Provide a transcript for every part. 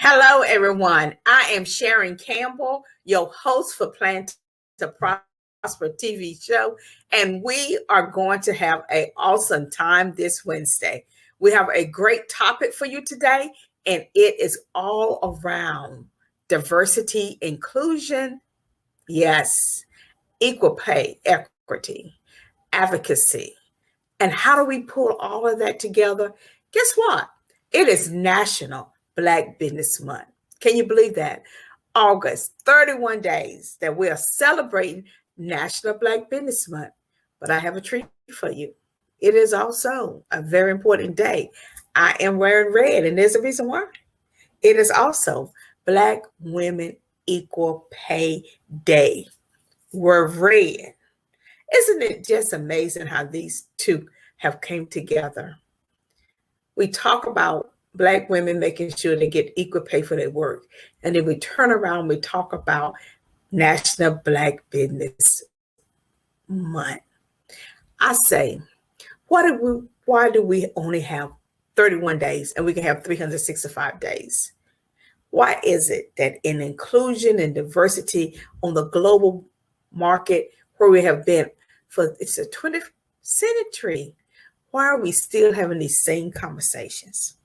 Hello, everyone. I am Sharon Campbell, your host for Plan to Prosper TV show, and we are going to have an awesome time this Wednesday. We have a great topic for you today, and it is all around diversity, inclusion, yes, equal pay, equity, advocacy. And how do we pull all of that together? Guess what? It is National Black Business Month. Can you believe that? August, 31 days that we are celebrating National Black Business Month. But I have a treat for you. It is also a very important day. I am wearing red, and there's a reason why. It is also Black Women Equal Pay Day. We're red. Isn't it just amazing how these two have came together? We talk about Black women making sure they get equal pay for their work. And then we turn around, we talk about National Black Business Month. I say, why do we only have 31 days and we can have 365 days? Why is it that in inclusion and diversity on the global market, where we have been it's the 20th century, why are we still having these same conversations?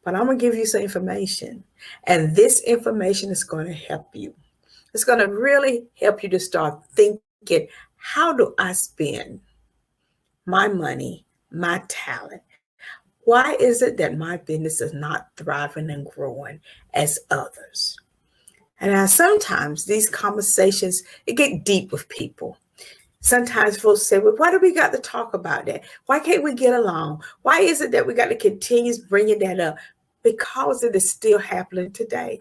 But I'm going to give you some information, and this information is going to help you. It's going to really help you to start thinking, how do I spend my money, my talent? Why is it that my business is not thriving and growing as others? And now sometimes these conversations, it get deep with people. Sometimes folks say, well, why do we got to talk about that? Why can't we get along? Why is it that we got to continue bringing that up? Because it is still happening today.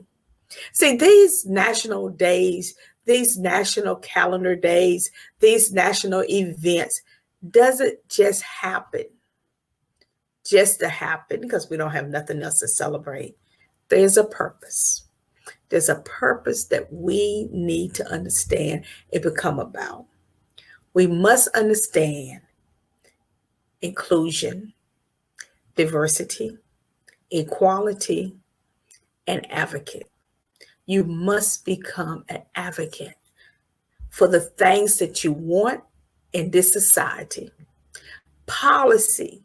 See, these national days, these national calendar days, these national events doesn't just happen just to happen because we don't have nothing else to celebrate. There's a purpose. There's a purpose that we need to understand and become about. We must understand inclusion, diversity, equality, and advocate. You must become an advocate for the things that you want in this society. Policy,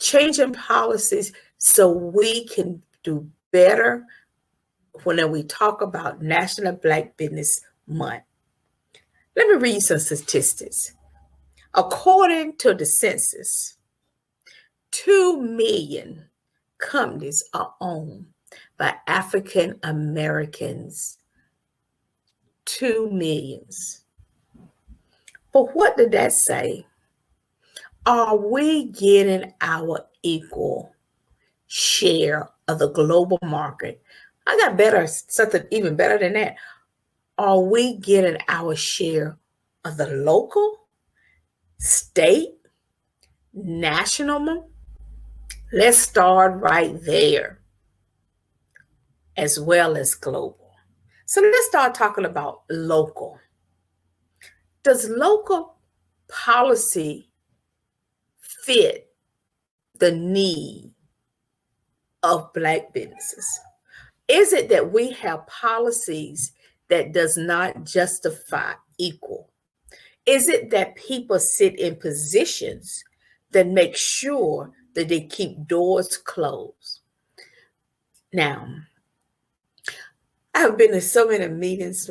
changing policies so we can do better when we talk about National Black Business Month. Let me read some statistics. According to the census, 2 million companies are owned by African Americans. 2 millions. But what did that say? Are we getting our equal share of the global market? I got something even better than that. Are we getting our share of the local, state, national? Let's start right there, as well as global. So let's start talking about local. Does local policy fit the need of Black businesses? Is it that we have policies that does not justify equal? Is it that people sit in positions that make sure that they keep doors closed? Now, I have been in so many meetings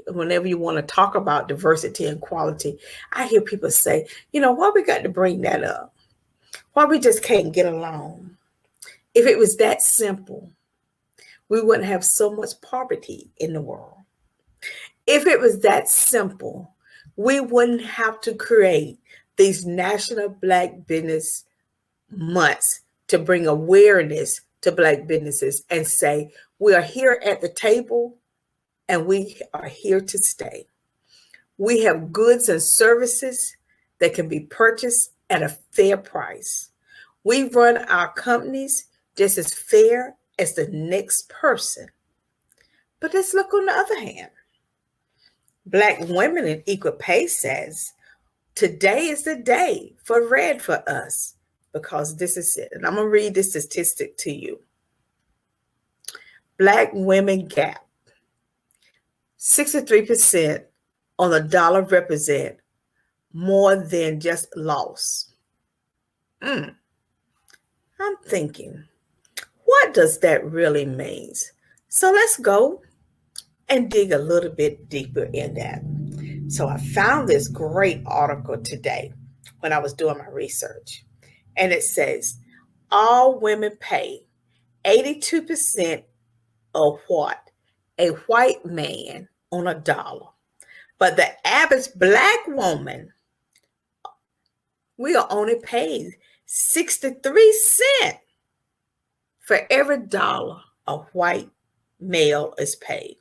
whenever you want to talk about diversity and equality, I hear people say, why we got to bring that up? Why we just can't get along? If it was that simple, we wouldn't have so much poverty in the world. If it was that simple, we wouldn't have to create these National Black Business Months to bring awareness to Black businesses and say, we are here at the table and we are here to stay. We have goods and services that can be purchased at a fair price. We run our companies just as fair as the next person. But let's look on the other hand. Black Women in Equal Pay says, today is the day for red for us, because this is it. And I'm going to read this statistic to you. Black women gap. 63% on the dollar represent more than just loss. I'm thinking, what does that really mean? So let's go and dig a little bit deeper in that. So I found this great article today when I was doing my research. And it says all women pay 82% of what a white man on a dollar. But the average Black woman we are only paid 63 cents for every dollar a white male is paid.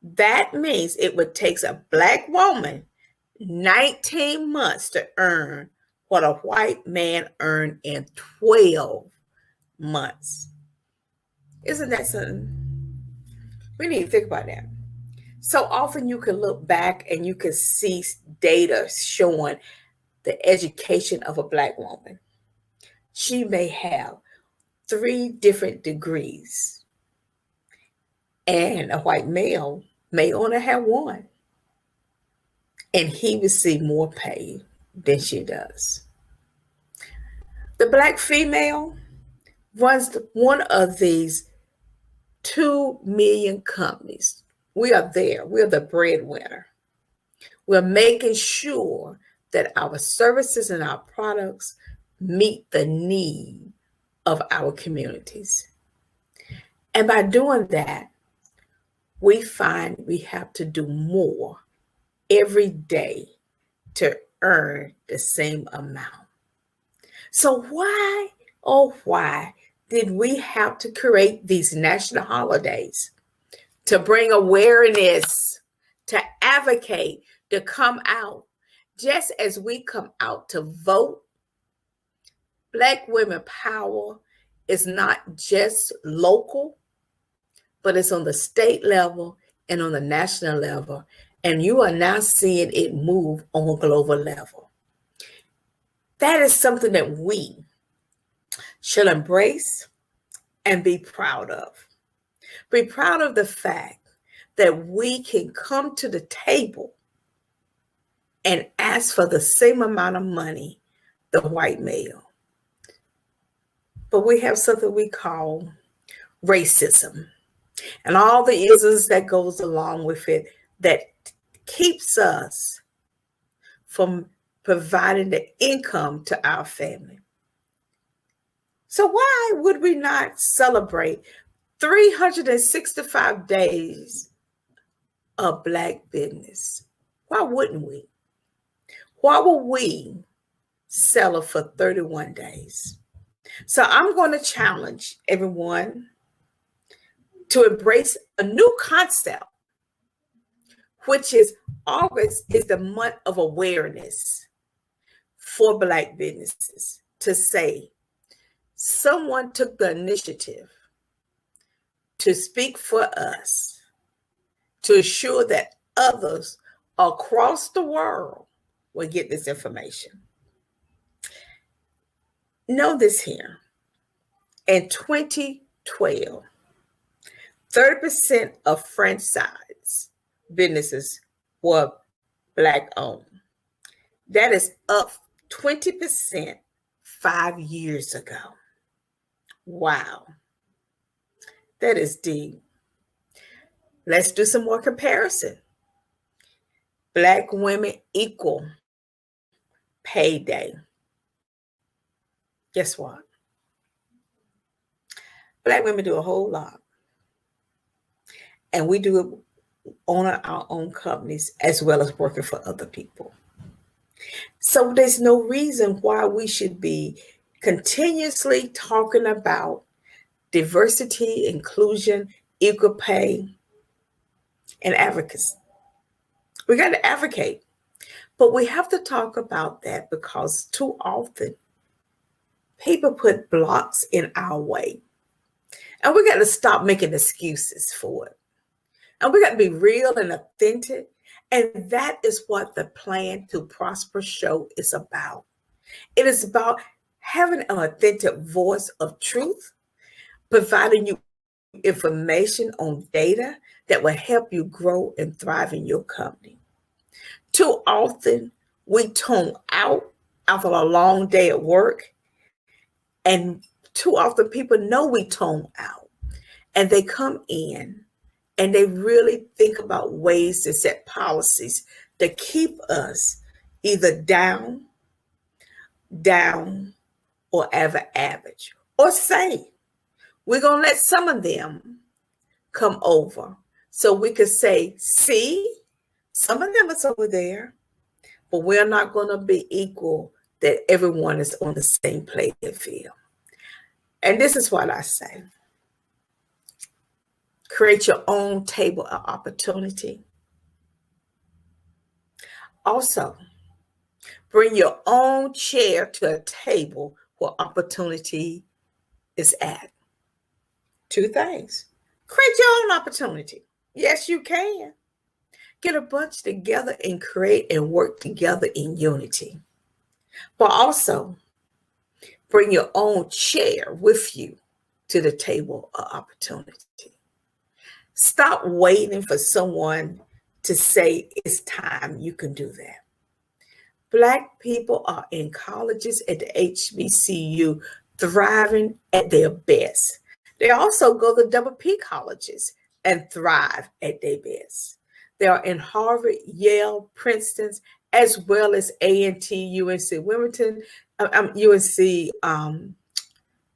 That means it would take a Black woman 19 months to earn what a white man earned in 12 months. Isn't that something? We need to think about that. So often you can look back and you can see data showing the education of a Black woman. She may have 3 different degrees, and a white male may only have 1, and he receives more pay than she does. The Black female runs one of these 2 million companies. We are there. We're the breadwinner. We're making sure that our services and our products meet the need of our communities. And by doing that, we find we have to do more every day to earn the same amount. So why, oh why, did we have to create these national holidays? To bring awareness, to advocate, to come out. Just as we come out to vote, Black women power is not just local, but it's on the state level and on the national level. And you are now seeing it move on a global level. That is something that we should embrace and be proud of. Be proud of the fact that we can come to the table and ask for the same amount of money the white male. But we have something we call racism and all the isms that goes along with it that keeps us from providing the income to our family. So why would we not celebrate 365 days of Black business? Why wouldn't we? Why would we sell it for 31 days? So I'm going to challenge everyone to embrace a new concept, which is August is the month of awareness for Black businesses, to say someone took the initiative to speak for us, to ensure that others across the world will get this information. Know this here. In 2012, 30% of franchise businesses were Black owned. That is up 20% 5 years ago. Wow. That is deep. Let's do some more comparison. Black women equal payday. Guess what? Black women do a whole lot. And we do it on our own companies as well as working for other people. So there's no reason why we should be continuously talking about diversity, inclusion, equal pay, and advocacy. We got to advocate. But we have to talk about that because too often people put blocks in our way. And we got to stop making excuses for it. And we got to be real and authentic. And that is what the Plan to Prosper show is about. It is about having an authentic voice of truth, providing you information on data that will help you grow and thrive in your company. Too often, we tune out after a long day at work, and too often people know we tune out, and they come in and they really think about ways to set policies to keep us either down, or ever average, or say, we're going to let some of them come over so we could say, see, some of them is over there, but we're not going to be equal, that everyone is on the same playing field. And this is what I say. Create your own table of opportunity. Also, bring your own chair to a table where opportunity is at. Two things. Create your own opportunity. Yes, you can. Get a bunch together and create and work together in unity. But also, bring your own chair with you to the table of opportunity. Stop waiting for someone to say it's time you can do that. Black people are in colleges at the HBCU thriving at their best. They also go to double P colleges and thrive at their best. They are in Harvard, Yale, Princeton, as well as A&T, UNC Wilmington, UNC,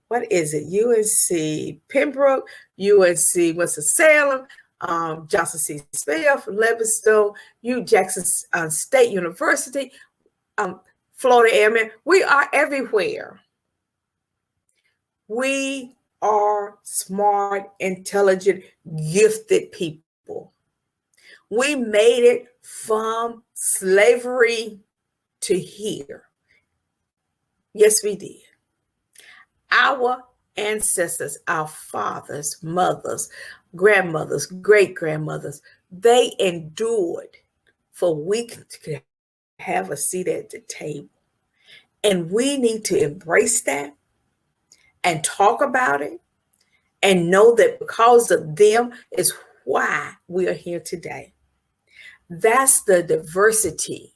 what is it? UNC Pembroke, UNC Winston-Salem, Johnson C. Smith, Lebanon, Jackson State University, Florida Airmen. We are everywhere. We are smart, intelligent, gifted people. We made it from slavery to here. Yes, we did. Our ancestors, our fathers, mothers, grandmothers, great-grandmothers, they endured for we to have a seat at the table. And we need to embrace that and talk about it and know that because of them is why we are here today. That's the diversity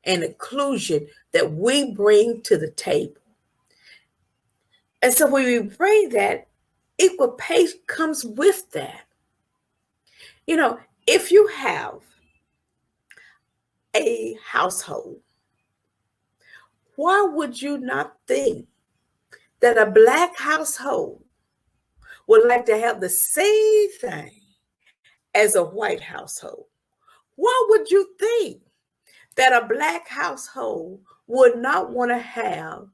and inclusion that we bring to the table. And so when we bring that, equal pay comes with that. You know, if you have a household, why would you not think that a Black household would like to have the same thing as a white household? Why would you think that a Black household would not want to have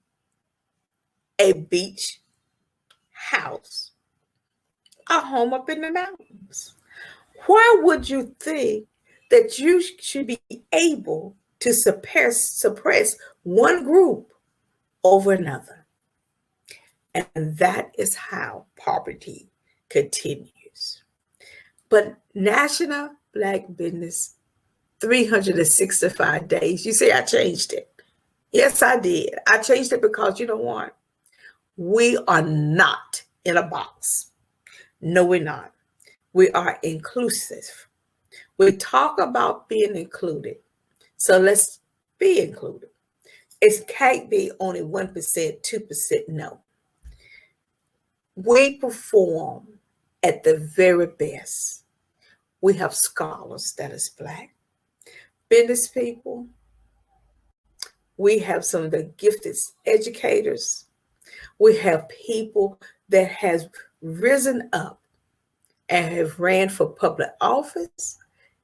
a beach house, a home up in the mountains? Why would you think that you should be able to suppress one group over another? And that is how poverty continues. But National Black Business 365 days, you say I changed it. Yes, I did. I changed it because you know what? We are not in a box. No, we're not. We are inclusive. We talk about being included. So let's be included. It can't be only 1%, 2%. No. We perform at the very best. We have scholars that is Black, business people. We have some of the gifted educators. We have people that has risen up and have ran for public office.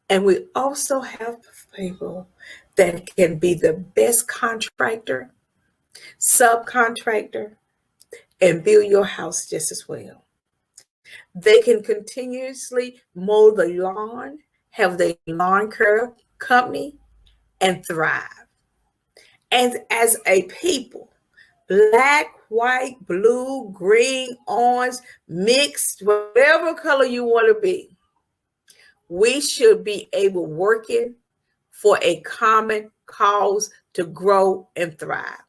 And we also have people that can be the best contractor, subcontractor, and build your house just as well. They can continuously mow the lawn, have their lawn care company, and thrive. And as a people, Black, white, blue, green, orange, mixed, whatever color you want to be, we should be able working for a common cause to grow and thrive.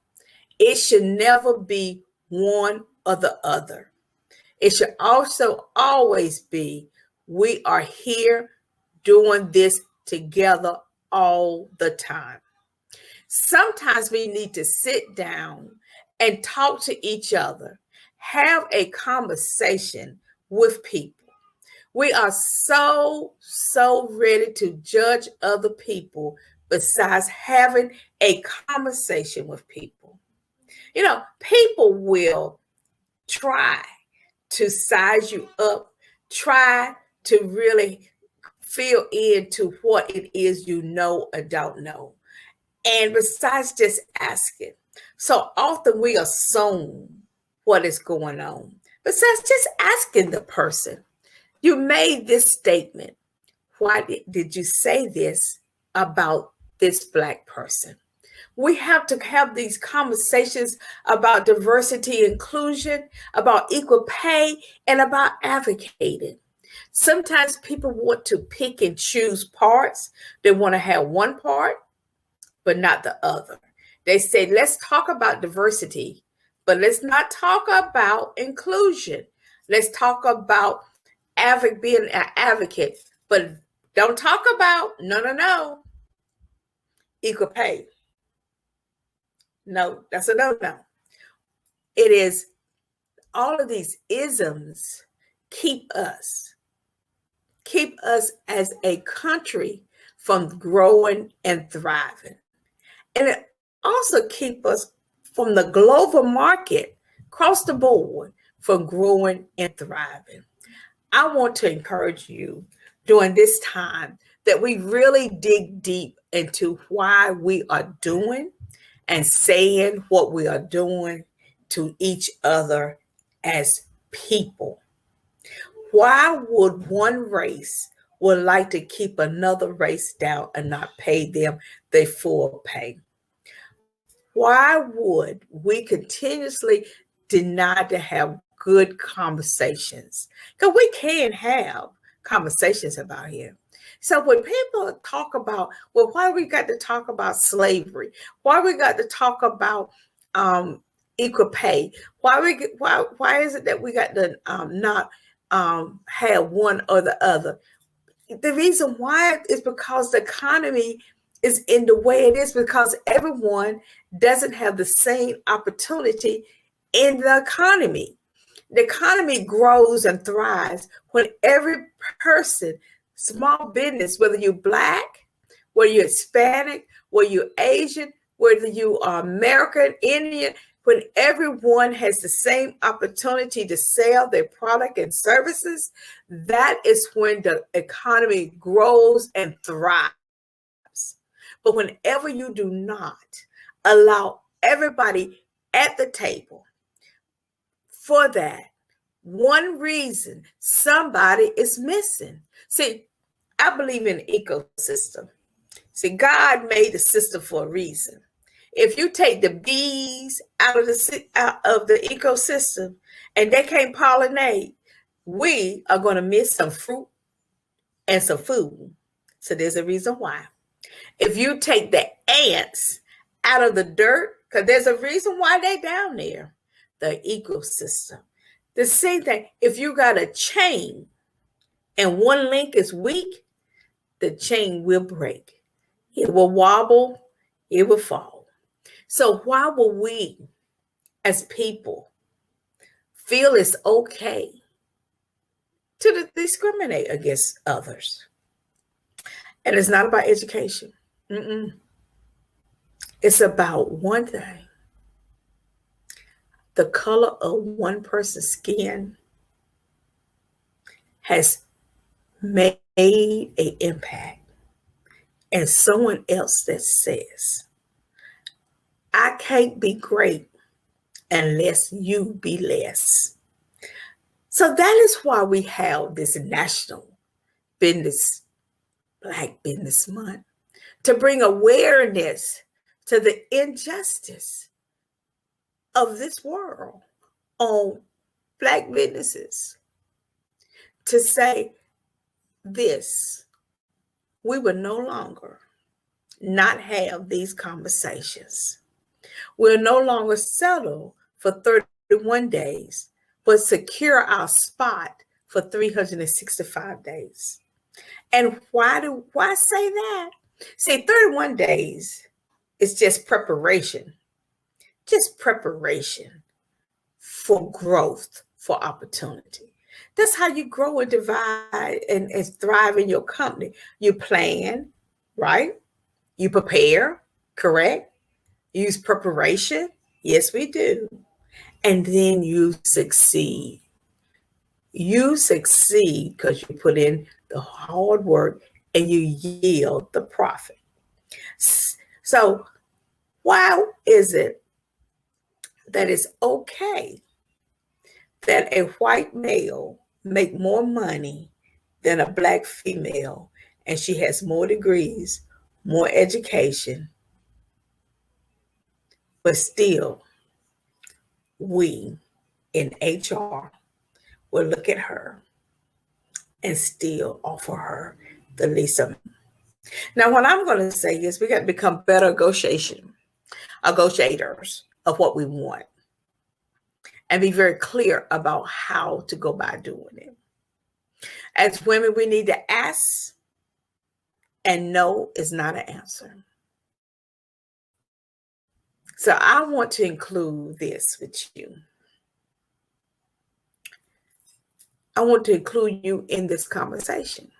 It should never be one or the other. It should also always be, we are here doing this together all the time. Sometimes we need to sit down and talk to each other, have a conversation with people. We are so ready to judge other people besides having a conversation with people. You know, people will try to size you up, try to really fill into what it is you know or don't know. And besides just asking, so often we assume what is going on. Besides just asking the person, you made this statement. Why did you say this about this Black person? We have to have these conversations about diversity, inclusion, about equal pay, and about advocating. Sometimes people want to pick and choose parts. They want to have one part, but not the other. They say, let's talk about diversity, but let's not talk about inclusion. Let's talk about being an advocate, but don't talk about, no, equal pay. No, that's a no. It is all of these isms keep us as a country from growing and thriving. And it also keep us from the global market across the board from growing and thriving. I want to encourage you during this time that we really dig deep into why we are doing and saying what we are doing to each other as people. Why would one race would like to keep another race down and not pay them their full pay? Why would we continuously deny to have good conversations? Because we can have conversations about here. So when people talk about, well, why we got to talk about slavery? Why we got to talk about equal pay? Why is it that we got to not have one or the other? The reason why is because the economy is in the way it is, because everyone doesn't have the same opportunity in the economy. The economy grows and thrives when every person, small business, whether you're Black, whether you're Hispanic, whether you're Asian, whether you are American, Indian, when everyone has the same opportunity to sell their product and services, that is when the economy grows and thrives. But whenever you do not allow everybody at the table, for that one reason, somebody is missing. See, I believe in ecosystem. See, God made the system for a reason. If you take the bees out of the ecosystem and they can't pollinate, we are going to miss some fruit and some food. So there's a reason why. If you take the ants out of the dirt, because there's a reason why they're down there, the ecosystem. The same thing, if you got a chain and one link is weak, the chain will break. It will wobble, it will fall. So why will we as people feel it's okay to discriminate against others? And it's not about education. It's about one thing. The color of one person's skin has made an impact. And someone else that says, I can't be great unless you be less. So that is why we have this National Black Business Month, to bring awareness to the injustice of this world on Black businesses. To say this, we will no longer not have these conversations. We'll no longer settle for 31 days but secure our spot for 365 days. And why say that? See, 31 days is just preparation for growth, for opportunity. That's how you grow and divide and thrive in your company. You plan, right? You prepare, correct? Use preparation. Yes, we do. And then you succeed. You succeed because you put in the hard work and you yield the profit. So, why is it that it's okay that a white male make more money than a black female and she has more degrees, more education, but still we in HR will look at her and still offer her the least amount? Now, what I'm going to say is we got to become better negotiators of what we want and be very clear about how to go by doing it. As women, we need to ask, and no is not an answer. So I want to include this with you. I want to include you in this conversation.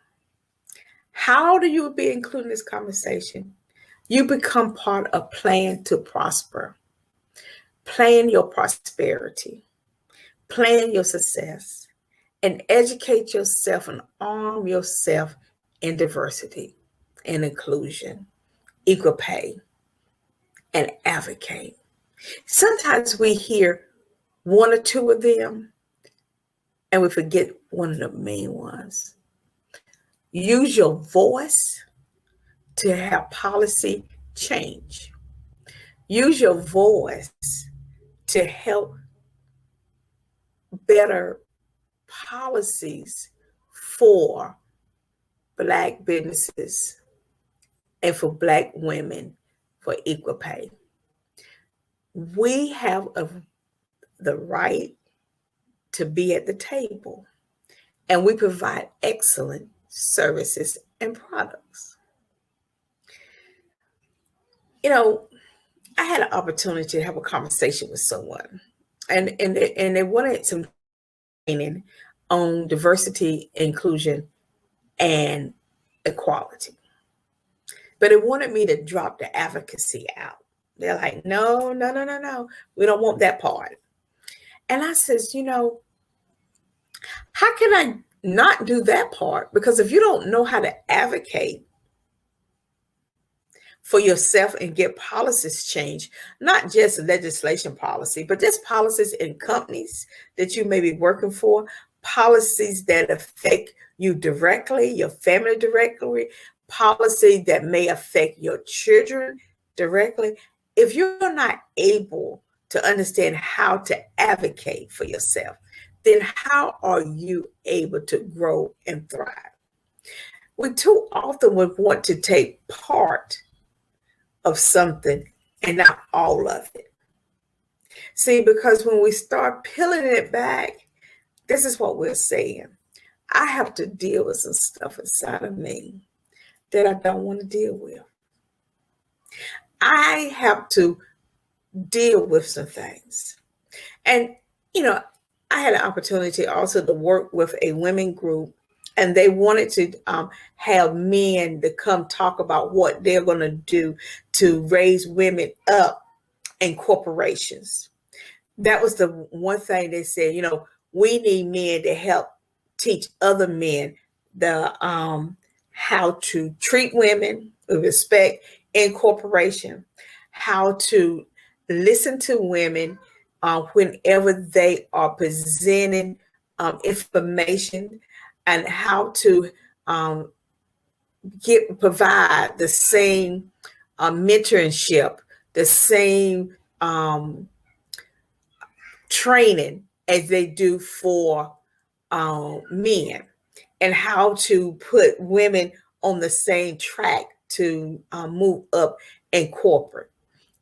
How do you be included in this conversation? You become part of Plan to Prosper. Plan your prosperity. Plan your success. And educate yourself and arm yourself in diversity and inclusion, equal pay, and advocate. Sometimes we hear one or two of them and we forget one of the main ones. Use your voice to have policy change. Use your voice to help better policies for Black businesses and for Black women for equal pay. We have the right to be at the table, and we provide excellent services and products. You know, I had an opportunity to have a conversation with someone, and they wanted some training on diversity, inclusion, and equality. But it wanted me to drop the advocacy out. They're like, no, we don't want that part. And I says, how can I not do that part? Because if you don't know how to advocate for yourself and get policies changed, not just legislation policy, but just policies in companies that you may be working for, policies that affect you directly, your family directly, policy that may affect your children directly. If you're not able to understand how to advocate for yourself, then how are you able to grow and thrive? We too often would want to take part of something and not all of it. See, because when we start peeling it back, this is what we're saying. I have to deal with some stuff inside of me that I don't want to deal with. I have to deal with some things. And, I had an opportunity also to work with a women group, and they wanted to have men to come talk about what they're going to do to raise women up in corporations. That was the one thing they said, we need men to help teach other men the how to treat women with respect in corporation, how to listen to women whenever they are presenting information, and how to provide the same mentorship, the same training as they do for men, and how to put women on the same track to move up in corporate.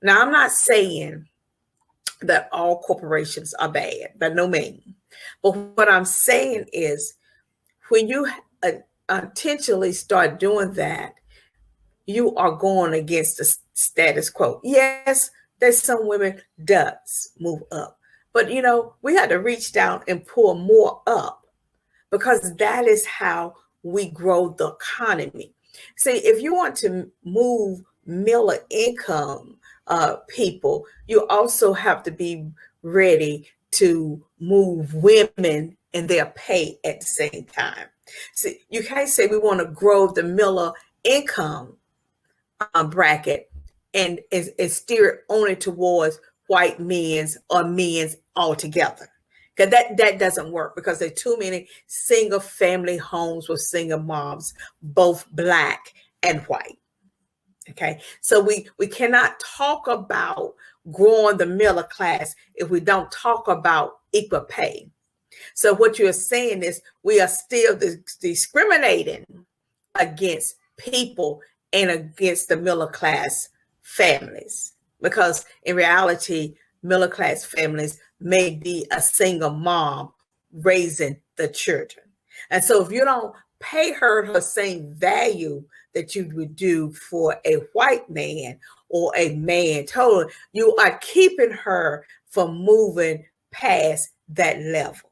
Now, I'm not saying that all corporations are bad, by no means. But what I'm saying is, when you intentionally start doing that, you are going against the status quo. Yes, there's some women does move up, but we had to reach down and pull more up, because that is how we grow the economy. See, if you want to move middle income people, you also have to be ready to move women and their pay at the same time. See, you can't say we want to grow the middle income bracket and steer it only towards white men's or men's altogether. Because that doesn't work, because there are too many single family homes with single moms, both black and white. Okay, so we cannot talk about growing the middle class if we don't talk about equal pay. So what you're saying is we are still discriminating against people and against the middle class families, because in reality, middle class families may be a single mom raising the children. And so if you don't pay her same value that you would do for a white man or a man total, you are keeping her from moving past that level.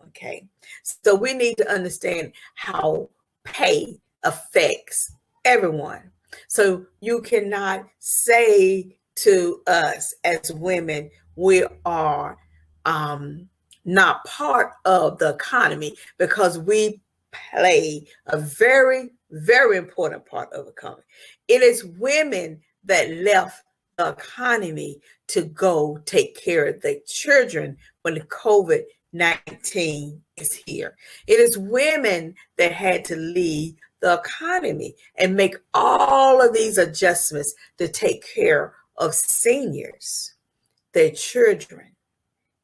Okay, so we need to understand how pay affects everyone. So you cannot say to us as women, we are not part of the economy, because we play a very, very important part of the economy. It is women that left the economy to go take care of the children when the COVID-19 is here. It is women that had to leave the economy and make all of these adjustments to take care of seniors, their children.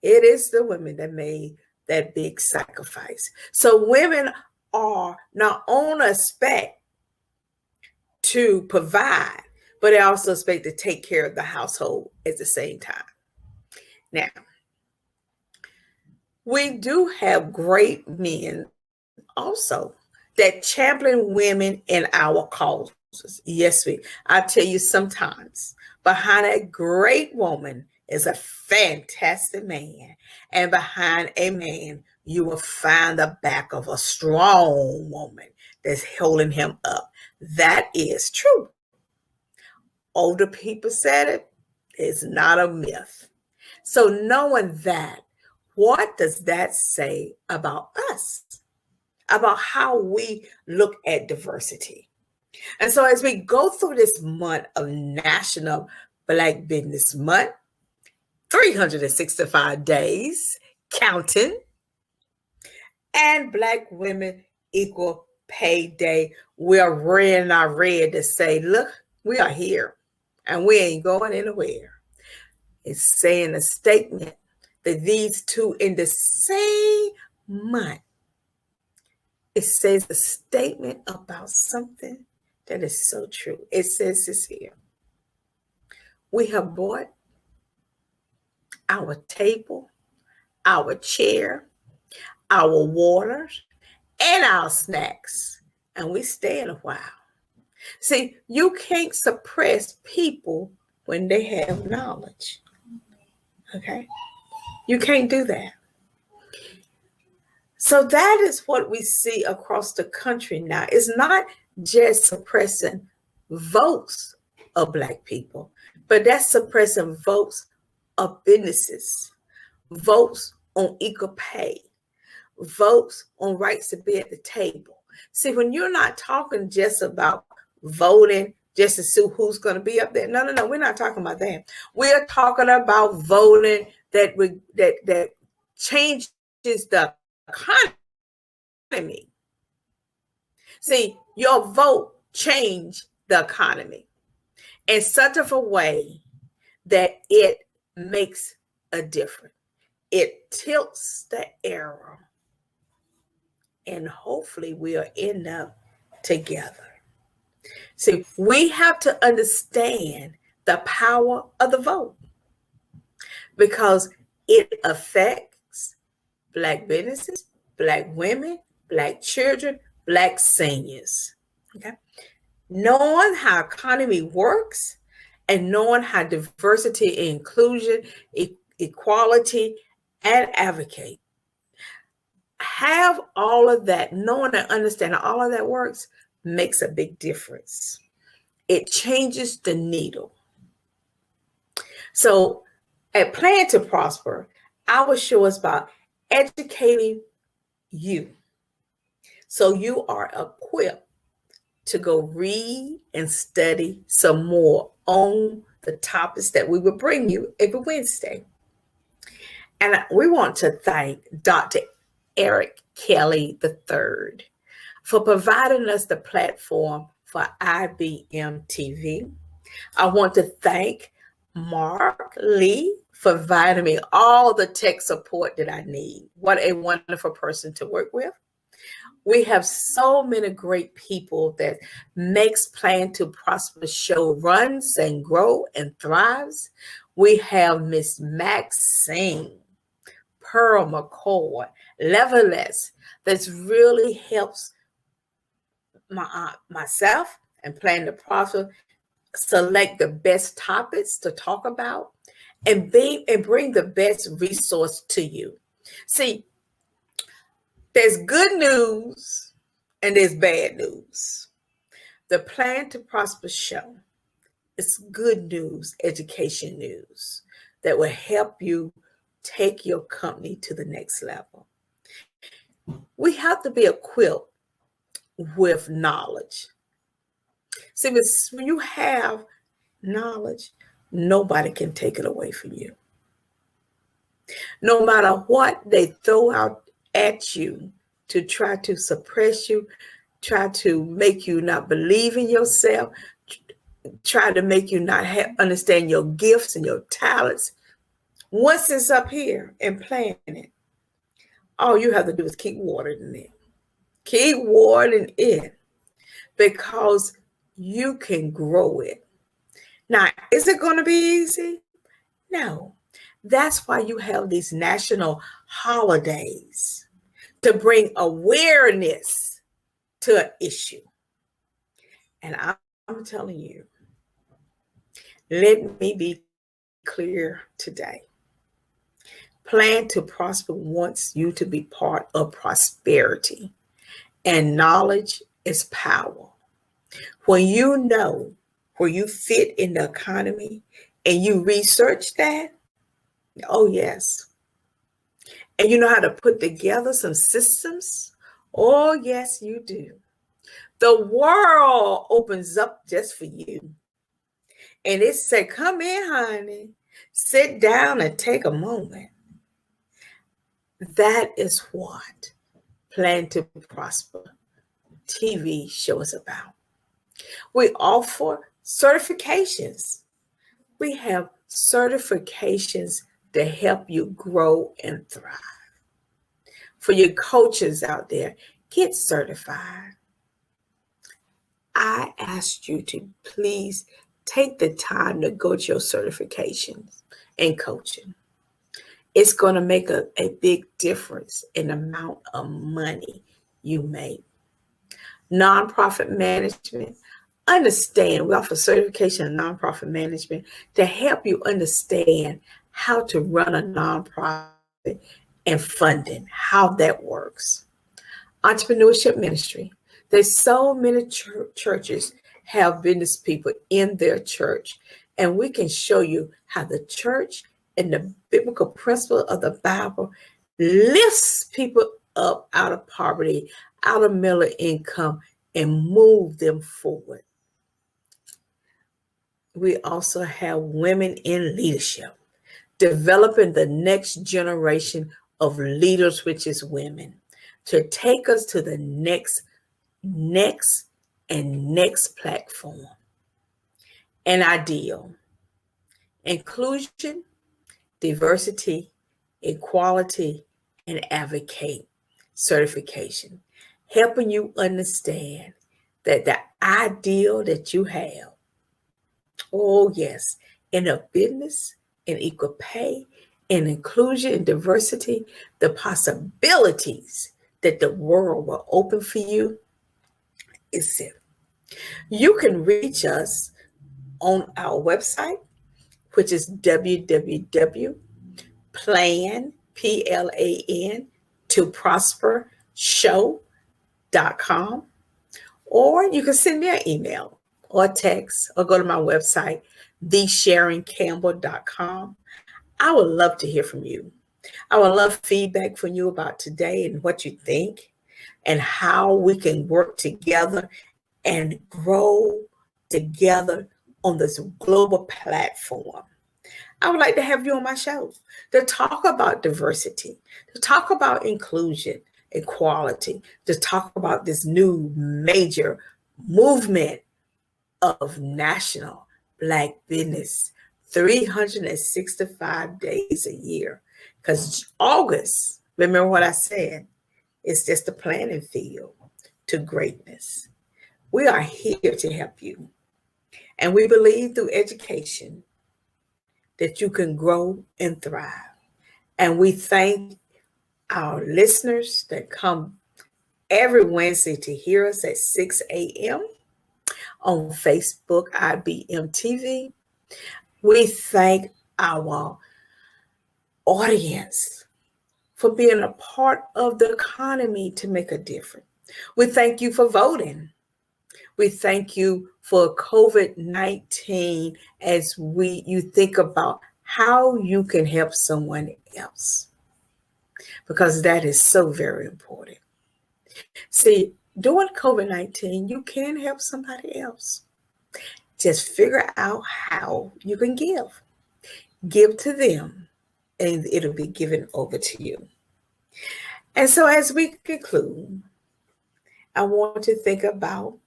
It is the women that made that big sacrifice. So women are not only expect to provide, but they also expect to take care of the household at the same time. Now, we do have great men also that champion women in our causes. Yes, I tell you, sometimes behind a great woman is a fantastic man, and behind a man you will find the back of a strong woman that's holding him up. That is true. Older people said it. It's not a myth. So knowing that, what does that say about us? About how we look at diversity. And so as we go through this month of National Black Business Month, 365 days, counting, and Black Women Equal Pay Day, we're wearing our red to say, look, we are here and we ain't going anywhere. It's saying a statement that these two in the same month, it says a statement about something that is so true. It says this here: we have bought our table, our chair, our water, and our snacks, and we stay in a while. See, you can't suppress people when they have knowledge. Okay? You can't do that. So that is what we see across the country now. It's not just suppressing votes of Black people, but that's suppressing votes of businesses, votes on equal pay, votes on rights to be at the table. See, when you're not talking just about voting just to see who's going to be up there. No, we're not talking about that. We're talking about voting that changes the economy. See, your vote changed the economy in such of a way that it makes a difference. It tilts the arrow, and hopefully we'll end up together. See, we have to understand the power of the vote, because it affects Black businesses, Black women, Black children, Black seniors. Okay. Knowing how economy works and knowing how diversity, inclusion, equality, and advocate. Have all of that, knowing and understanding all of that works makes a big difference. It changes the needle. So at Plan to Prosper, our show is about educating you so you are equipped to go read and study some more on the topics that we will bring you every Wednesday. And we want to thank Dr. Eric Kelly III for providing us the platform for IBM TV. I want to thank Mark Lee for providing me all the tech support that I need. What a wonderful person to work with. We have so many great people that makes Plan to Prosper show runs and grow and thrives. We have Miss Maxine, Pearl McCoy, Leveless, that's really helps myself and Plan to Prosper select the best topics to talk about and bring the best resource to you. See, there's good news and there's bad news. The Plan to Prosper show is good news, education news that will help you take your company to the next level. We have to be equipped with knowledge. See, when you have knowledge, nobody can take it away from you. No matter what they throw out at you to try to suppress you, try to make you not believe in yourself, try to make you not understand your gifts and your talents. Once it's up here and planting it, all you have to do is keep watering it. Keep watering it because you can grow it. Now, is it going to be easy? No. That's why you have these national holidays to bring awareness to an issue. And I'm telling you, let me be clear today. Plan to Prosper wants you to be part of prosperity, and knowledge is power. When you know where you fit in the economy and you research that, oh yes, and you know how to put together some systems, oh yes, you do. The world opens up just for you. And it said, come in, honey, sit down and take a moment. That is what Plan to Prosper TV show is about. We offer certifications. We have certifications to help you grow and thrive. For your coaches out there, get certified. I asked you to please take the time to go to your certifications and coaching. It's going to make a big difference in the amount of money you make. Nonprofit management. Understand, we offer certification in nonprofit management to help you understand how to run a nonprofit and funding, how that works. Entrepreneurship ministry. There's so many churches have business people in their church, and we can show you how the church and the biblical principle of the Bible lifts people up out of poverty, out of middle income, and move them forward. We also have women in leadership, developing the next generation of leaders, which is women, to take us to the next platform. An ideal. Inclusion, diversity, equality, and advocate certification, helping you understand that the ideal that you have, oh yes, in a business, in equal pay, in inclusion and diversity, the possibilities that the world will open for you is simple. You can reach us on our website, which is www.plan, Plan, to prosper show.com. Or you can send me an email or text or go to my website, thesharoncampbell.com. I would love to hear from you. I would love feedback from you about today and what you think and how we can work together and grow together on this global platform. I would like to have you on my show to talk about diversity, to talk about inclusion, equality, to talk about this new major movement of national Black business 365 days a year. Because August, remember what I said, it's just the planning field to greatness. We are here to help you. And we believe through education that you can grow and thrive. And we thank our listeners that come every Wednesday to hear us at 6 a.m. on Facebook, IBM TV. We thank our audience for being a part of the economy to make a difference. We thank you for voting. We thank you for COVID-19 as you think about how you can help someone else, because that is so very important. See, during COVID-19, you can help somebody else. Just figure out how you can give. Give to them, and it'll be given over to you. And so as we conclude, I want to think about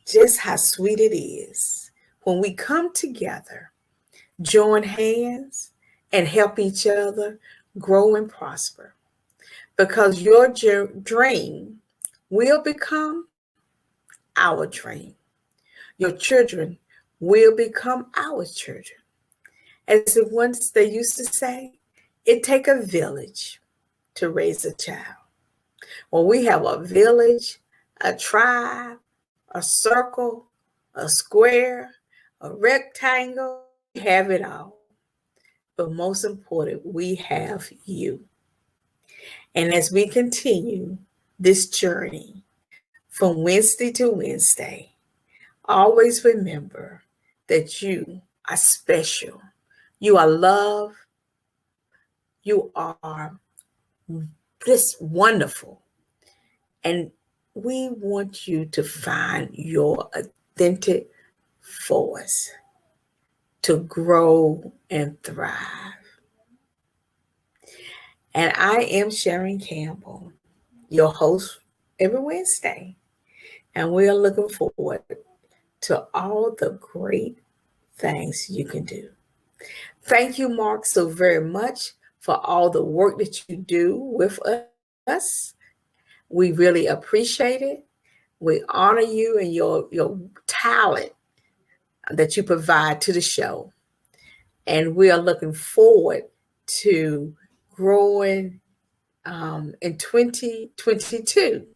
just how sweet it is when we come together, join hands, and help each other grow and prosper. Because your dream will become our dream. Your children will become our children. As once they used to say, it takes a village to raise a child. Well, we have a village, a tribe, a circle, a square, a rectangle. We have it all. But most important, we have you. And as we continue this journey from Wednesday to Wednesday, always remember that you are special. You are loved. You are just wonderful. And we want you to find your authentic voice to grow and thrive. And I am Sharon Campbell, your host every Wednesday. And we are looking forward to all the great things you can do. Thank you, Mark, so very much for all the work that you do with us. We really appreciate it. We honor you and your talent that you provide to the show. And we are looking forward to growing in 2022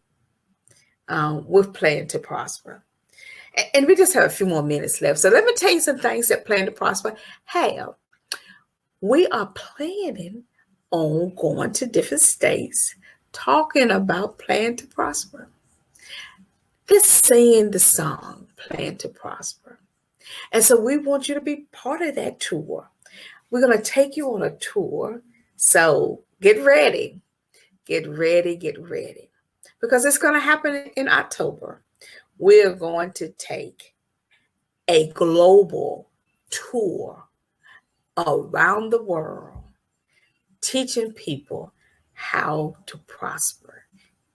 with Plan to Prosper. And we just have a few more minutes left. So let me tell you some things that Plan to Prosper have. We are planning on going to different states talking about Plan to Prosper. Just singing the song, Plan to Prosper. And so we want you to be part of that tour. We're going to take you on a tour. So get ready, get ready, get ready. Because it's going to happen in October. We're going to take a global tour around the world, teaching people how to prosper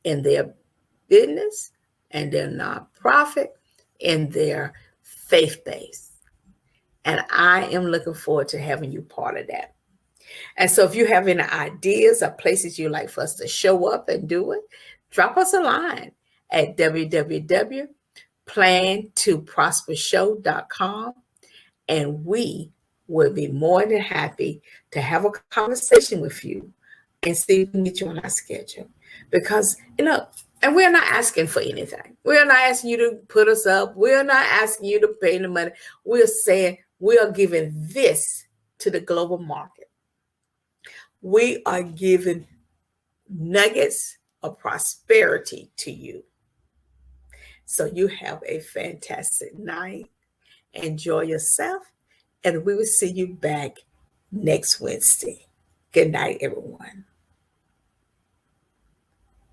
in their business and their nonprofit, in their faith base. And I am looking forward to having you part of that. And so if you have any ideas or places you'd like for us to show up and do it, drop us a line at www.plantoprospershow.com, and we We'll be more than happy to have a conversation with you and see if we can get you on our schedule. Because, and we're not asking for anything. We're not asking you to put us up. We're not asking you to pay the money. We're saying we are giving this to the global market. We are giving nuggets of prosperity to you. So you have a fantastic night. Enjoy yourself. And we will see you back next Wednesday. Good night, everyone.